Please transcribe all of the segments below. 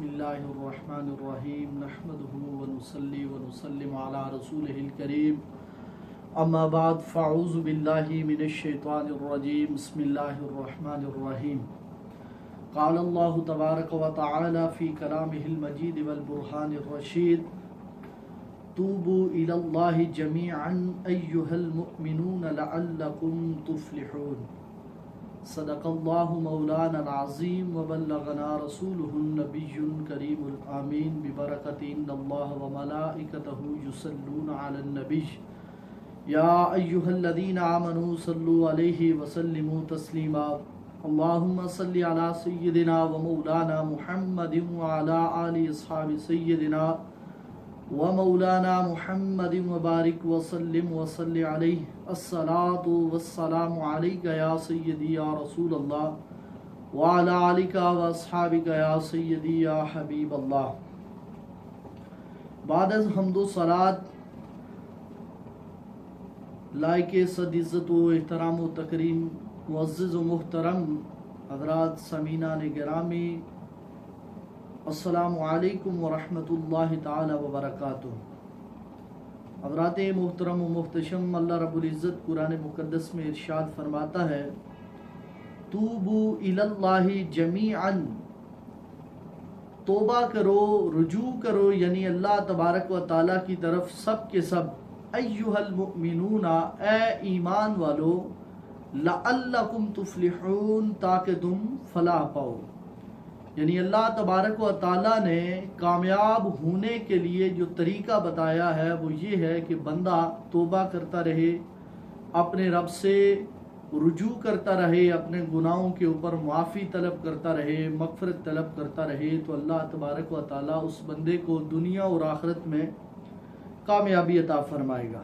بسم اللہ الرحمن الرحیم نحمده ونصلی ونسلم علی رسولہ الکریم اما بعد فاعوذ باللہ من الشیطان الرجیم بسم اللہ الرحمن الرحیم قال اللہ تبارک و تعالی فی کلامہ المجید والبرہان الرشید توبوا الی اللہ جمیعا ایہا المؤمنون لعلکم تفلحون صدق اللہ مولانا العظیم وبلغنا رسولہ النبی الکریم الامین ببرکۃ ان اللہ وملائکتہ یصلون علی النبی یا ایہا الذین آمنوا صلوا علیہ وسلموا تسلیما اللہم صلی علی سیدنا ومولانا محمد وعلی آل اصحاب سیدنا ومولانا محمد وبارک وسلم وصلی علیہ الصلاۃ والسلام علیک یا سیدی یا رسول اللہ وعلی آلک واصحابک یا سیدی یا حبیب اللہ۔ بعد از حمد و صلات لائق صد عزت و احترام و تکریم معزز و محترم حضرات سامعین گرامی، السلام علیکم ورحمۃ اللہ تعالی وبرکاتہ۔ حضرات محترم و محتشم، اللہ رب العزت قرآن مقدس میں ارشاد فرماتا ہے توبوا الی اللہ جمیعا، توبہ کرو، رجوع کرو، یعنی اللہ تبارک و تعالیٰ کی طرف سب کے سب، ایہا المؤمنون، اے ایمان والو، لعلکم تفلحون، تاکہ تم فلاح پاؤ۔ یعنی اللہ تبارک و تعالیٰ نے کامیاب ہونے کے لیے جو طریقہ بتایا ہے وہ یہ ہے کہ بندہ توبہ کرتا رہے، اپنے رب سے رجوع کرتا رہے، اپنے گناہوں کے اوپر معافی طلب کرتا رہے، مغفرت طلب کرتا رہے، تو اللہ تبارک و تعالیٰ اس بندے کو دنیا اور آخرت میں کامیابی عطا فرمائے گا۔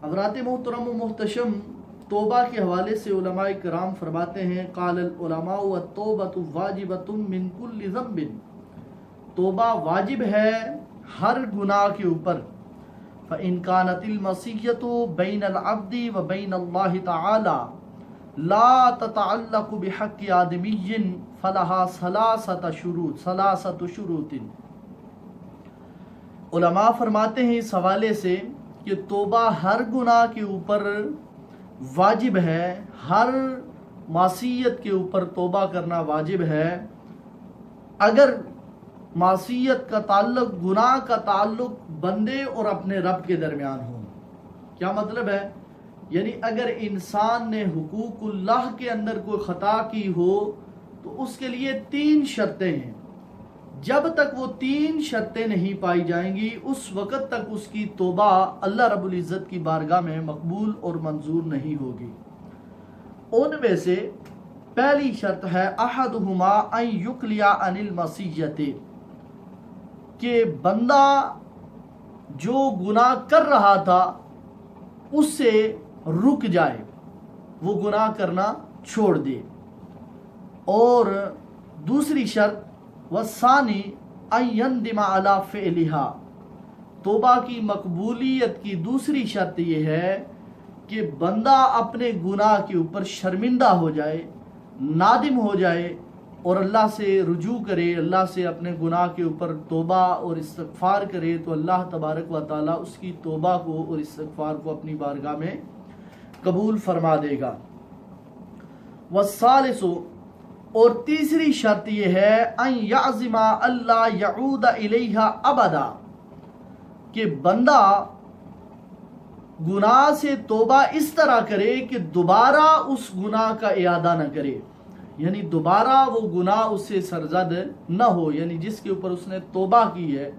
حضرات محترم و محتشم، توبہ کے حوالے سے علماء کرام فرماتے ہیں قال العلماء التوبۃ واجبۃ من کل ذنب، توبہ واجب ہے ہر گناہ کے اوپر۔ فإن كانت المعصية بين العبد وبين الله تعالى لا تتعلق بحق آدمی فلها ثلاثة شروط۔ علماء فرماتے ہیں اس حوالے سے کہ توبہ ہر گناہ کے اوپر واجب ہے، ہر معصیت کے اوپر توبہ کرنا واجب ہے۔ اگر معصیت کا تعلق، گناہ کا تعلق بندے اور اپنے رب کے درمیان ہو۔ کیا مطلب ہے؟ یعنی اگر انسان نے حقوق اللہ کے اندر کوئی خطا کی ہو تو اس کے لیے 3 شرطیں ہیں، جب تک وہ 3 شرطیں نہیں پائی جائیں گی اس وقت تک اس کی توبہ اللہ رب العزت کی بارگاہ میں مقبول اور منظور نہیں ہوگی۔ ان میں سے پہلی شرط ہے احدہما ان یقلع عن المعصیۃ، کہ بندہ جو گناہ کر رہا تھا اس سے رک جائے، وہ گناہ کرنا چھوڑ دے۔ اور دوسری شرط والثانی ان یندم علی فعلہا، توبہ کی مقبولیت کی دوسری شرط یہ ہے کہ بندہ اپنے گناہ کے اوپر شرمندہ ہو جائے، نادم ہو جائے اور اللہ سے رجوع کرے، اللہ سے اپنے گناہ کے اوپر توبہ اور استغفار کرے، تو اللہ تبارک و تعالیٰ اس کی توبہ کو اور استغفار کو اپنی بارگاہ میں قبول فرما دے گا۔ والثالث، اور تیسری شرط یہ ہے ان یعزم اللہ یعود الیہا ابدا، کہ بندہ گناہ سے توبہ اس طرح کرے کہ دوبارہ اس گناہ کا اعادہ نہ کرے، یعنی دوبارہ وہ گناہ اس سے سرزد نہ ہو، یعنی جس کے اوپر اس نے توبہ کی ہے،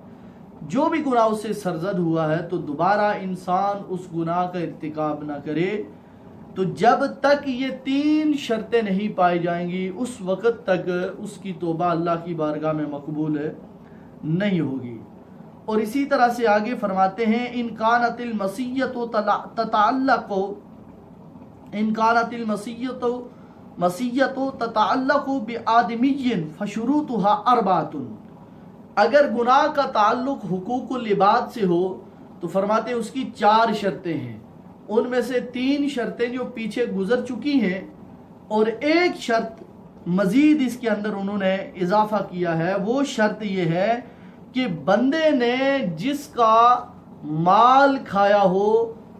جو بھی گناہ اس سے سرزد ہوا ہے تو دوبارہ انسان اس گناہ کا ارتکاب نہ کرے۔ تو جب تک یہ 3 شرطیں نہیں پائی جائیں گی اس وقت تک اس کی توبہ اللہ کی بارگاہ میں مقبول نہیں ہوگی۔ اور اسی طرح سے آگے فرماتے ہیں ان کانت المعصیۃ تتعلق بآدمی فشروطها 4، اگر گناہ کا تعلق حقوق العباد سے ہو تو فرماتے ہیں اس کی 4 شرطیں ہیں، ان میں سے 3 شرطیں جو پیچھے گزر چکی ہیں اور ایک شرط مزید اس کے اندر انہوں نے اضافہ کیا ہے، وہ شرط یہ ہے کہ بندے نے جس کا مال کھایا ہو،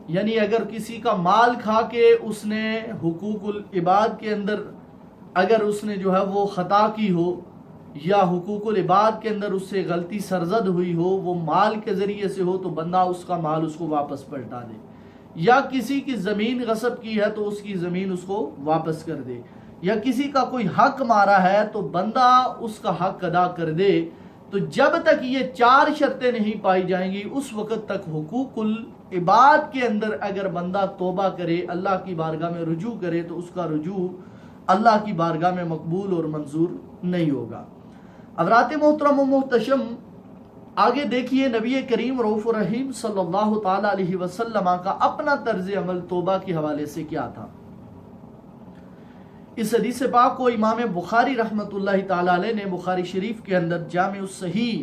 یعنی اگر کسی کا مال کھا کے اس نے حقوق العباد کے اندر اگر اس نے جو ہے وہ خطا کی ہو، یا حقوق العباد کے اندر اس سے غلطی سرزد ہوئی ہو، وہ مال کے ذریعے سے ہو، تو بندہ اس کا مال اس کو واپس پلٹا دے، یا کسی کی زمین غصب کی ہے تو اس کی زمین اس کو واپس کر دے، یا کسی کا کوئی حق مارا ہے تو بندہ اس کا حق ادا کر دے۔ تو جب تک یہ 4 شرطیں نہیں پائی جائیں گی اس وقت تک حقوق العباد کے اندر اگر بندہ توبہ کرے، اللہ کی بارگاہ میں رجوع کرے، تو اس کا رجوع اللہ کی بارگاہ میں مقبول اور منظور نہیں ہوگا۔ حضرات محترم و محتشم، آگے دیکھیے نبی کریم رؤوف الرحیم صلی اللہ تعالی علیہ وسلم کا اپنا طرز عمل توبہ کے حوالے سے کیا تھا۔ اس حدیث پاک کو امام بخاری رحمۃ اللہ تعالی علیہ نے بخاری شریف کے اندر جامع الصحیح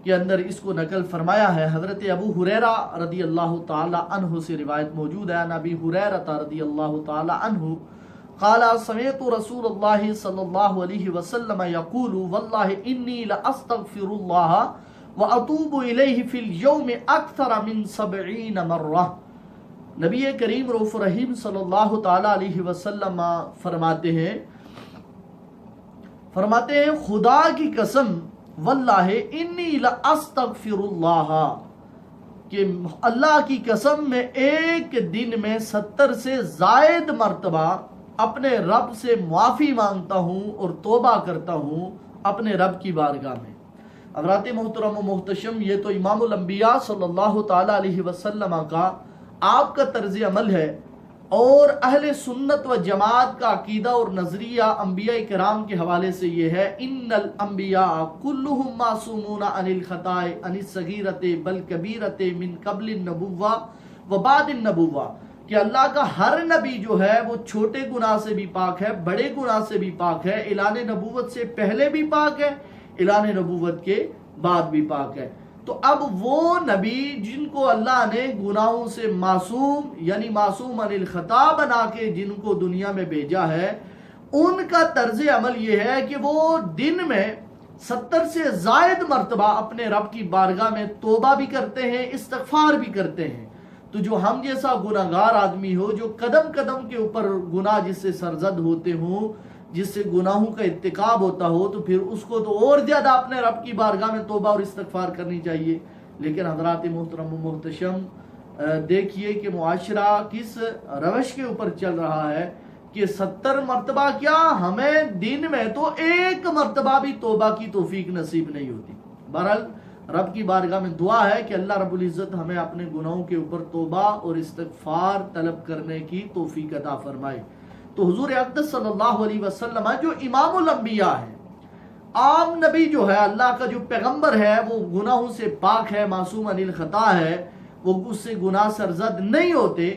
کے اندر اس کو نقل فرمایا ہے۔ حضرت ابو ہریرہ رضی اللہ تعالی عنہ سے روایت موجود ہے، نبی ہریرہ رضی اللہ تعالی عنہ قال سمعت رسول اللہ صلی اللہ علیہ وسلم یقول واللہ انی لاستغفر اللہ واتوب الیہ فی اليوم اکثر من 70 مرہ۔ نبی کریم رؤوف الرحیم صلی اللہ تعالی علیہ وسلم فرماتے ہیں خدا کی قسم، واللہ انی لاستغفر اللہ، کہ اللہ کی قسم میں ایک دن میں 70 سے زائد مرتبہ اپنے رب سے معافی مانگتا ہوں اور توبہ کرتا ہوں اپنے رب کی بارگاہ میں۔ حضرات محترم و محتشم، یہ تو امام الانبیاء صلی اللہ تعالی علیہ وسلم کا آپ کا طرز عمل ہے، اور اہل سنت و جماعت کا عقیدہ اور نظریہ انبیاء کرام کے حوالے سے یہ ہے، ان الانبیاء کلہم معصومون عن الخطاء عن الصغیرۃ بل کبیرۃ من قبل النبوہ و بعد النبوہ، کہ اللہ کا ہر نبی جو ہے وہ چھوٹے گناہ سے بھی پاک ہے، بڑے گناہ سے بھی پاک ہے، اعلان نبوت سے پہلے بھی پاک ہے، اعلان نبوت کے بعد بھی پاک ہے۔ تو اب وہ نبی جن کو اللہ نے گناہوں سے معصوم، یعنی معصوم عن الخطا بنا کے جن کو دنیا میں بھیجا ہے، ان کا طرز عمل یہ ہے کہ وہ دن میں 70 سے زائد مرتبہ اپنے رب کی بارگاہ میں توبہ بھی کرتے ہیں، استغفار بھی کرتے ہیں۔ تو جو ہم جیسا گناہگار آدمی ہو، جو قدم قدم کے اوپر گناہ جس سے سرزد ہوتے ہوں، جس سے گناہوں کا ارتکاب ہوتا ہو، تو پھر اس کو تو اور زیادہ اپنے رب کی بارگاہ میں توبہ اور استغفار کرنی چاہیے۔ لیکن حضرات محترم و محتشم، دیکھیے کہ معاشرہ کس روش کے اوپر چل رہا ہے کہ 70 مرتبہ کیا، ہمیں دن میں تو ایک مرتبہ بھی توبہ کی توفیق نصیب نہیں ہوتی۔ بہرحال رب کی بارگاہ میں دعا ہے کہ اللہ رب العزت ہمیں اپنے گناہوں کے اوپر توبہ اور استغفار طلب کرنے کی توفیق عطا فرمائے۔ تو حضور اقدس صلی اللہ علیہ وسلم جو امام الانبیاء ہے، عام نبی جو ہے، اللہ کا جو پیغمبر ہے، وہ گناہوں سے پاک ہے، معصوم عن الخطا ہے، وہ اس سے گناہ سرزد نہیں ہوتے۔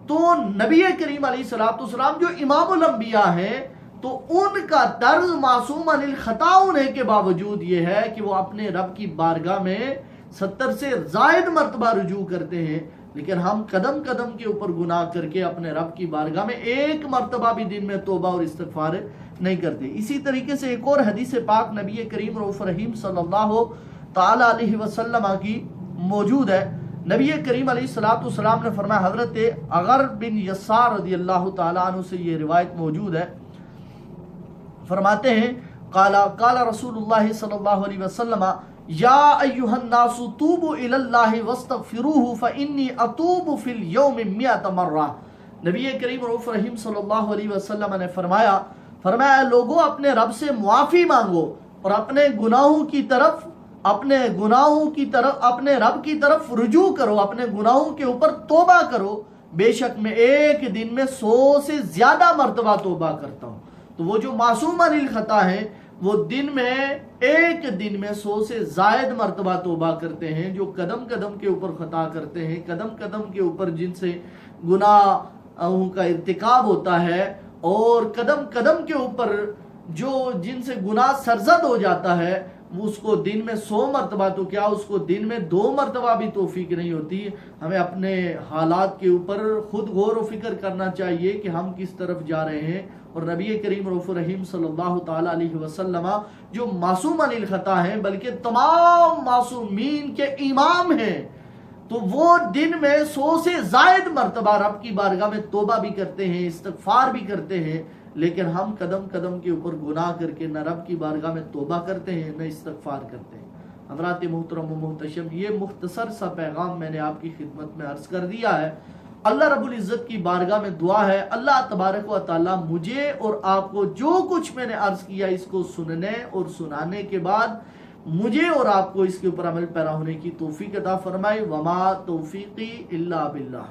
تو نبی کریم علیہ الصلوۃ والسلام جو امام الانبیاء ہے، تو ان کا طرز معصوم عن الخطا ہونے کے باوجود یہ ہے کہ وہ اپنے رب کی بارگاہ میں 70 سے زائد مرتبہ رجوع کرتے ہیں، لیکن ہم قدم قدم کے اوپر گناہ کر کے اپنے رب کی بارگاہ میں ایک مرتبہ بھی دن میں توبہ اور استغفار نہیں کرتے۔ اسی طریقے سے ایک اور حدیث پاک نبی کریم رؤوف الرحیم صلی اللہ تعالی علیہ وسلم کی موجود ہے۔ نبی کریم علیہ الصلوۃ والسلام نے فرمایا، حضرت اغر بن یسار رضی اللہ تعالی عنہ سے یہ روایت موجود ہے، فرماتے ہیں قال رسول اللہ صلی اللہ علیہ وسلم یا ایھا الناس توبوا الی اللہ واستغفروہ فانی اتوب فی اليوم 100 مرہ۔ نبی کریم رؤوف الرحیم صلی اللہ علیہ وسلم نے فرمایا لوگوں اپنے رب سے معافی مانگو اور اپنے گناہوں کی طرف اپنے رب کی طرف رجوع کرو، اپنے گناہوں کے اوپر توبہ کرو، بے شک میں ایک دن میں 100 سے زیادہ مرتبہ توبہ کرتا ہوں۔ تو وہ جو معصوم عن الخطا ہے، وہ ایک دن میں 100 سے زائد مرتبہ توبہ کرتے ہیں، جو قدم قدم کے اوپر خطا کرتے ہیں، قدم قدم کے اوپر جن سے گناہوں کا ارتکاب ہوتا ہے، اور قدم قدم کے اوپر جن سے گناہ سرزد ہو جاتا ہے، اس کو دن میں 100 مرتبہ تو کیا اس کو دن میں 2 مرتبہ بھی توفیق نہیں ہوتی. ہمیں اپنے حالات کے اوپر خود غور و فکر کرنا چاہیے کہ ہم کس طرف جا رہے ہیں. اور نبی کریم رؤوف رحیم صلی اللہ تعالی علیہ وسلم جو معصوم عن الخطا ہیں بلکہ تمام معصومین کے امام ہیں، تو وہ دن میں 100 سے زائد مرتبہ رب کی بارگاہ میں توبہ بھی کرتے ہیں، استغفار بھی کرتے ہیں. لیکن ہم قدم قدم کے اوپر گناہ کر کے نہ رب کی بارگاہ میں توبہ کرتے ہیں نہ استغفار کرتے ہیں. حضرات محترم و محتشم، یہ مختصر سا پیغام میں نے آپ کی خدمت میں عرض کر دیا ہے. اللہ رب العزت کی بارگاہ میں دعا ہے اللہ تبارک و تعالی مجھے اور آپ کو جو کچھ میں نے عرض کیا اس کو سننے اور سنانے کے بعد مجھے اور آپ کو اس کے اوپر عمل پیرا ہونے کی توفیق عطا فرمائے. وما توفیقی الا باللہ.